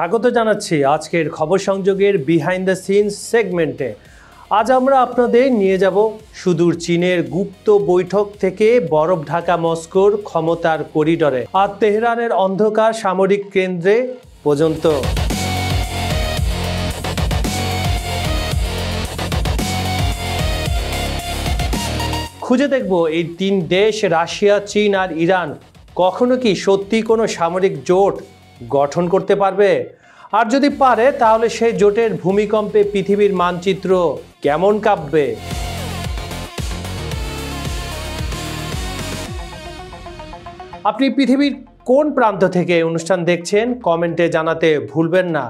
স্বাগত জানাচ্ছি আজকের খবর সংযোগের বিহাইন্ড দ্য সিনস সেগমেন্টে। আজ আমরা আপনাদের নিয়ে যাব সুদূর চীনের গুপ্ত বৈঠক থেকে বরফ ঢাকা মস্কোর ক্ষমতার করিডরে আর তেহরানের অন্ধকার সামরিক কেন্দ্রে পর্যন্ত। খুঁজে দেখব এই তিন দেশ রাশিয়া, চীন আর ইরান কখনো কি সত্যি কোনো সামরিক জোট গঠন করতে পারবে, আর যদি পারে তাহলে সেই জোটের ভূমিকম্পে পৃথিবীর মানচিত্র কেমন কাঁপবে। আপনি পৃথিবীর কোন প্রান্ত থেকে অনুষ্ঠান দেখছেন কমেন্টে জানাতে ভুলবেন না।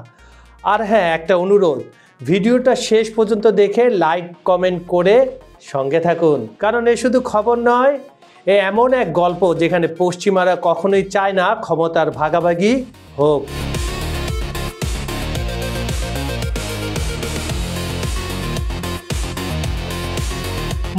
আর হ্যাঁ, একটা অনুরোধ, ভিডিওটা শেষ পর্যন্ত দেখে লাইক কমেন্ট করে সঙ্গে থাকুন, কারণ এ শুধু খবর নয়, এ এমন এক গল্প যেখানে পশ্চিমারা কখনোই চায় না ক্ষমতার ভাগাভাগি হোক।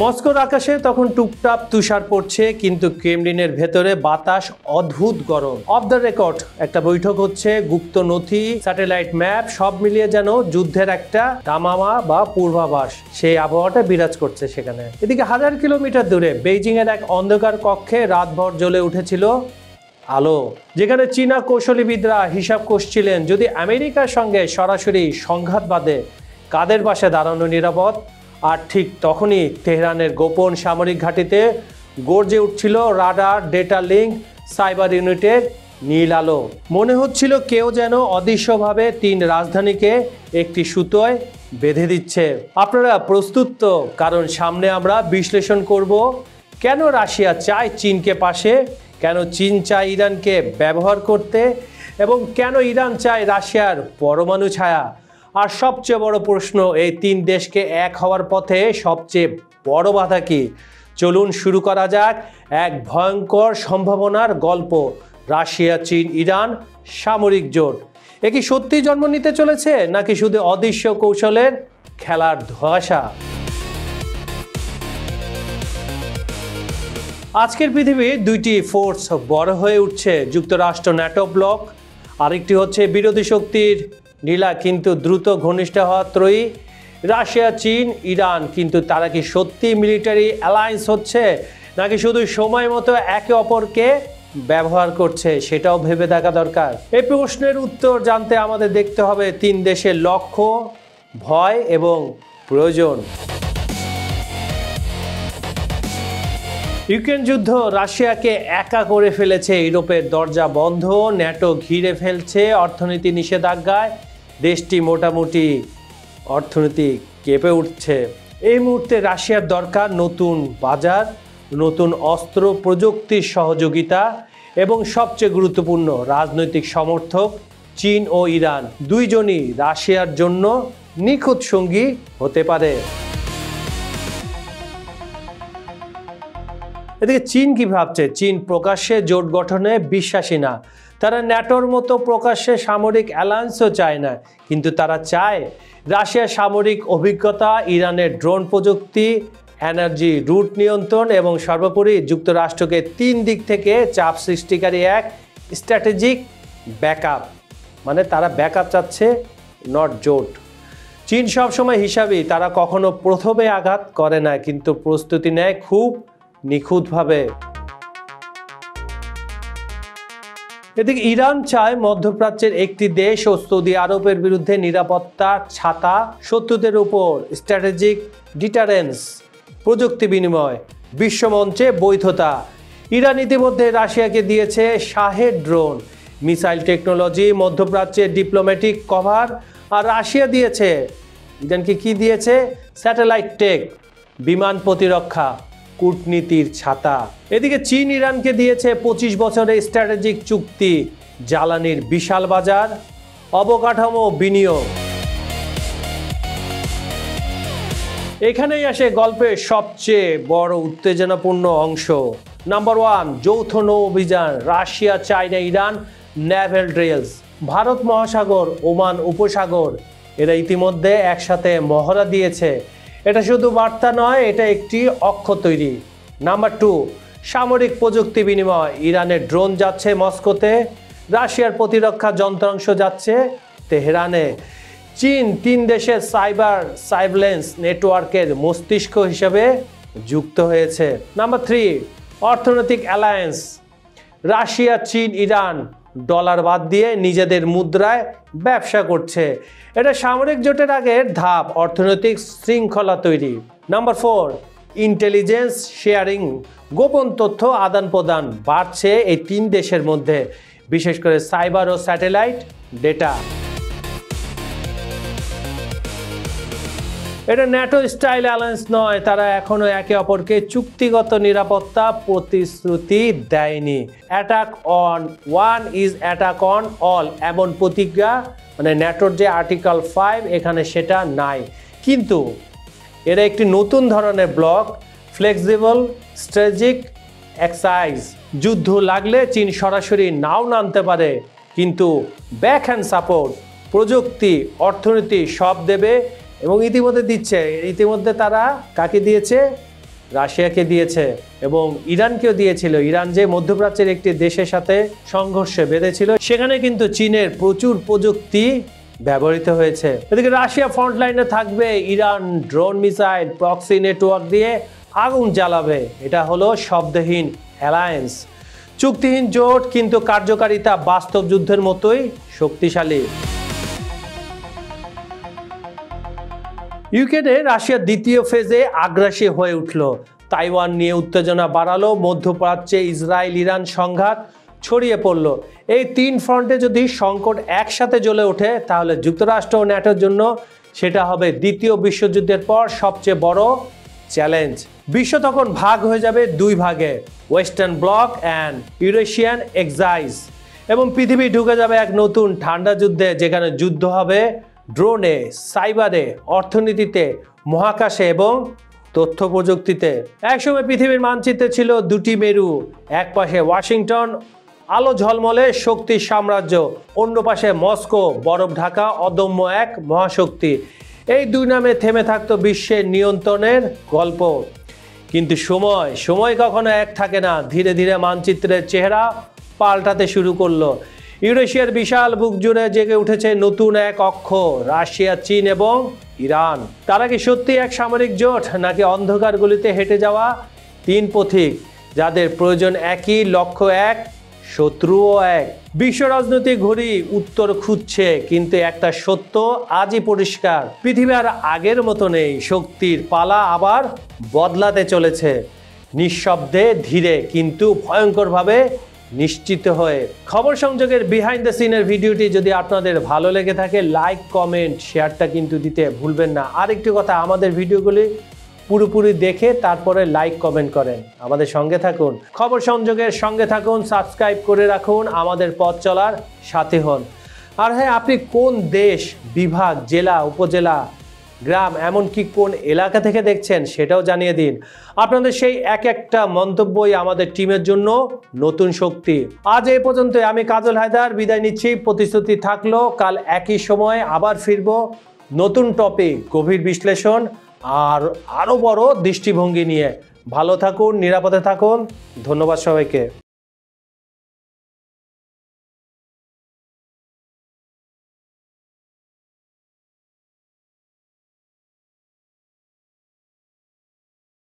মস্কোর আকাশে তখন টুপটাপ তুষার পড়ছে, কিন্তু ক্রেমলিনের ভেতরে বাতাস অদ্ভুত গরম। অফ দ্য রেকর্ড একটা বৈঠক হচ্ছে, গুপ্ত নথি, স্যাটেলাইট ম্যাপ সব মিলিয়ে যেন যুদ্ধের একটা দামামা বা পূর্বাভাস, সেই আবহাওয়াটা বিরাজ করছে সেখানে। এদিকে 1000 কিলোমিটার দূরে বেইজিং এর এক অন্ধকার কক্ষে রাতভর জ্বলে উঠেছিল আলো, যেখানে চীনা কৌশলীবিদরা হিসাব করছিলেন যদি আমেরিকার সঙ্গে সরাসরি সংঘাত বাঁধে কাদের পাশে দাঁড়ানো নিরাপদ। আর ঠিক তখনই তেহরানের গোপন সামরিক ঘাঁটিতে গর্জে উঠছিল রাডার, ডেটা লিঙ্ক, সাইবার ইউনিটের নীল আলো। মনে হচ্ছিল কেউ যেন অদৃশ্যভাবে তিন রাজধানীকে একটি সুতোয় বেঁধে দিচ্ছে। আপনারা প্রস্তুত তো? কারণ সামনে আমরা বিশ্লেষণ করব কেন রাশিয়া চায় চীনকে পাশে, কেন চীন চায় ইরানকে ব্যবহার করতে, এবং কেন ইরান চায় রাশিয়ার পরমাণু ছায়া। আর সবচেয়ে বড় প্রশ্ন, এই তিন দেশকে এক হওয়ার পথে সবচেয়ে বড় বাধা কি? চলুন শুরু করা যাক এক ভয়ঙ্কর সম্ভাবনার গল্প, রাশিয়া, চীন, ইরান সামরিক জোট। এ কি সত্যি জন্ম নিতে চলেছে, নাকি শুধু অদৃশ্য কৌশলের খেলার ধোঁয়াশা? আজকের পৃথিবীর দুইটি ফোর্স বড় হয়ে উঠছে, যুক্তরাষ্ট্র ন্যাটো ব্লক, আরেকটি হচ্ছে বিরোধী শক্তির নীলা কিন্তু দ্রুত ঘনিষ্ঠ হওয়া ত্রয়ী রাশিয়া, চীন, ইরান। কিন্তু তারা কি সত্যি মিলিটারি অ্যালায়েন্স হচ্ছে, নাকি শুধু সময় মতো একে অপরকে ব্যবহার করছে, সেটাও ভেবে দেখা দরকার। এই প্রশ্নের উত্তর জানতে আমাদের দেখতে হবে তিন দেশের লক্ষ্য, ভয় এবং প্রয়োজন। ইউক্রেন যুদ্ধ রাশিয়াকে একা করে ফেলেছে, ইউরোপের দরজা বন্ধ, ন্যাটো ঘিরে ফেলছে, অর্থনীতি নিষেধাজ্ঞায় দেশটি মোটামুটি অর্থনীতি কেঁপে উঠছে। এই মুহূর্তে রাশিয়ার দরকার নতুন বাজার, নতুন অস্ত্র প্রযুক্তির সহযোগিতা এবং সবচেয়ে গুরুত্বপূর্ণ রাজনৈতিক সমর্থক চীন ও ইরান। দুইজনই রাশিয়ার জন্য নিখুঁত সঙ্গী হতে পারে। এদিকে চীন কি ভাবছে? চীন প্রকাশ্যে জোট গঠনে বিশ্বাসী না, তারা ন্যাটোর মতো প্রকাশ্যে সামরিক অ্যালায়েন্সও চায় না, কিন্তু তারা চায় রাশিয়ার সামরিক অভিজ্ঞতা, ইরানের ড্রোন প্রযুক্তি, এনার্জি রুট নিয়ন্ত্রণ এবং সর্বোপরি যুক্তরাষ্ট্রকে তিন দিক থেকে চাপ সৃষ্টিকারী এক স্ট্র্যাটেজিক ব্যাকআপ। মানে তারা ব্যাকআপ চাচ্ছে, নট জোট। চীন সবসময় হিসাবই, তারা কখনো প্রথমে আঘাত করে না, কিন্তু প্রস্তুতি নেয় খুব নিখুঁতভাবে। এদিকে ইরান চায় মধ্যপ্রাচ্যের একটি দেশ ও সৌদি আরবের বিরুদ্ধে নিরাপত্তার ছাতা, শত্রুদের উপর স্ট্র্যাটেজিক ডিটারেন্স, প্রযুক্তি বিনিময়, বিশ্বমঞ্চে বৈধতা। ইরান ইতিমধ্যে রাশিয়াকে দিয়েছে শাহেদ ড্রোন, মিসাইল টেকনোলজি, মধ্যপ্রাচ্যের ডিপ্লোম্যাটিক কভার, আর রাশিয়া দিয়েছে, ইরানকে কি দিয়েছে? স্যাটেলাইট টেক, বিমান প্রতিরক্ষা, কূটনীতির ছাতা। এদিকে চীন ইরানকে দিয়েছে 25 বছরের স্ট্র্যাটেজিক চুক্তি, জ্বালানির বিশাল বাজার, অবকাঠামো বিনিয়োগ। এখানেই আসে গল্পের সবচেয়ে বড় উত্তেজনাপূর্ণ অংশ। নাম্বার 1, যৌথ নৌ অভিযান, Russia, China, Iran naval drills. Bharat মহাসাগর, ওমান উপসাগর, এরা ইতিমধ্যে একসাথে মহড়া দিয়েছে। এটা শুধু বার্তা নয়, এটা একটি অক্ষর তৈরি। নাম্বার 2, সামরিক প্রযুক্তি বিনিময়, ইরানের ড্রোন যাচ্ছে মস্কোতে, রাশিয়ার প্রতিরক্ষা যন্ত্রাংশ যাচ্ছে তেহরানে। চীন 3 দেশের সার্ভেইলেন্স নেটওয়ার্কের মস্তিষ্ক হিসেবে যুক্ত হয়েছে। নাম্বার 3, অর্থনৈতিক অ্যালায়েন্স। রাশিয়া, চীন, ইরান ডলার বাদ দিয়ে নিজেদের মুদ্রায় ব্যবসা করছে। এটা সামরিক জোটের আগের ধাপ, অর্থনৈতিক শৃঙ্খলা তৈরি। Number 4, intelligence sharing. গোপন তথ্য আদান প্রদান বাড়ছে এই 3 দেশের মধ্যে, বিশেষ করে সাইবার ও স্যাটেলাইট ডেটা। এটা ন্যাটো স্টাইল অ্যালায়েন্স নয়, তারা এখনো একে অপরকে চুক্তিগত নিরাপত্তা প্রতিশ্রুতি দেয়নি। Attack on one is attack on all, এমন প্রতিজ্ঞা মানে ন্যাটোর যে আর্টিকেল 5 এখানে সেটা নাই। কিন্তু এরা একটি নতুন ধরনের ব্লক, ফ্লেক্সিবল স্ট্র্যাটেজিক এক্সারসাইজ। যুদ্ধ লাগলে চীন সরাসরি নাও নামতে পারে, কিন্তু ব্যাক হ্যান্ড সাপোর্ট, প্রযুক্তি, অর্থনীতি সব দেবে এবং ইতিমধ্যে দিচ্ছে। ইতিমধ্যে তারা কাকে দিয়েছে? রাশিয়াকে দিয়েছে এবং ইরানকেও দিয়েছিল। ইরান যে মধ্যপ্রাচ্যের একটি দেশের সাথে সংঘর্ষে বেঁধেছিল, সেখানে কিন্তু চীনের প্রচুর প্রযুক্তি ব্যবহৃত হয়েছে। এদিকে রাশিয়া ফ্রন্টলাইনে থাকবে, Iran drone, missile, proxy network দিয়ে আগুন জ্বালাবে। এটা হলো শব্দহীন অ্যালায়েন্স, চুক্তিহীন জোট, কিন্তু কার্যকারিতা বাস্তব যুদ্ধের মতোই শক্তিশালী। ইউক্রেনে রাশিয়ার দ্বিতীয় ফেজে আগ্রাসী হয়ে উঠল, তাইওয়ান নিয়ে উত্তেজনা বাড়ালো, মধ্যপ্রাচ্যে ইসরায়েল ইরান সংঘাত ছড়িয়ে পড়ল। এই 3 ফ্রন্টে যদি সংকট একসাথে জ্বলে ওঠে, তাহলে যুক্তরাষ্ট্র ও ন্যাটোর জন্য সেটা হবে দ্বিতীয় বিশ্বযুদ্ধের পর সবচেয়ে বড় চ্যালেঞ্জ। বিশ্ব তখন ভাগ হয়ে যাবে 2 ভাগে, western block and Eurasian excise, এবং পৃথিবী ঢুকে যাবে এক নতুন ঠান্ডা যুদ্ধে, যেখানে যুদ্ধ হবে ড্রোনে, সাইবারে, অর্থনীতিতে, মহাকাশে এবং তথ্য প্রযুক্তিতে। একসময় পৃথিবীর মানচিত্রে ছিল 2টি মেরু, এক পাশে ওয়াশিংটন, আলো ঝলমলে শক্তির সাম্রাজ্য, অন্য পাশে মস্কো, বরফ ঢাকা অদম্য এক মহাশক্তি। এই 2 নামে থেমে থাকতো বিশ্বের নিয়ন্ত্রণের গল্প। কিন্তু সময় কখনো এক থাকে না। ধীরে ধীরে মানচিত্রের চেহারা পাল্টাতে শুরু করলো। ইউরেশিয়ার বিশাল বুক জুড়ে জেগে উঠেছে নতুন এক অক্ষ, রাশিয়া, চীন এবং ইরান। তারা কি সত্যি এক সামরিক জোট, নাকি অন্ধকার গলিতে হেঁটে যাওয়া 3 পথিক, যাদের প্রয়োজন একই, লক্ষ্য এক, শত্রুও এক? বিশ্ব রাজনৈতিক ঘড়ি উত্তর খুঁজছে, কিন্তু একটা সত্য আজই পরিষ্কার, পৃথিবী আর আগের মতো নেই। শক্তির পালা আবার বদলাতে চলেছে, নিঃশব্দে, ধীরে, কিন্তু ভয়ঙ্করভাবে নিশ্চিত হয়ে। খবর সংযোগের বিহাইন্ড দ্য সিনের ভিডিওটি যদি আপনাদের ভালো লেগে থাকে, লাইক, কমেন্ট, শেয়ারটা কিন্তু দিতে ভুলবেন না। আরেকটি কথা, আমাদের ভিডিওগুলি পুরোপুরি দেখে তারপরে লাইক, কমেন্ট করেন। আমাদের সঙ্গে থাকুন, খবর সংযোগের সঙ্গে থাকুন, সাবস্ক্রাইব করে রাখুন, আমাদের পথ চলার সাথে হন। আর হ্যাঁ, আপনি কোন দেশ, বিভাগ, জেলা, উপজেলা, গ্রাম, এমনকি কোন এলাকা থেকে দেখছেন সেটাও জানিয়ে দিন। আপনাদের সেই একটা মন্তব্যই আমাদের টিমের জন্য নতুন শক্তি। আজ এই পর্যন্ত। আমি কাজল হায়দার বিদায় নিচ্ছি। প্রতিশ্রুতি থাকলো, কাল একই সময় আবার ফিরবো নতুন টপিক, গভীর বিশ্লেষণ আর আরো বড় দৃষ্টিভঙ্গি নিয়ে। ভালো থাকুন, নিরাপদে থাকুন। ধন্যবাদ সবাইকে।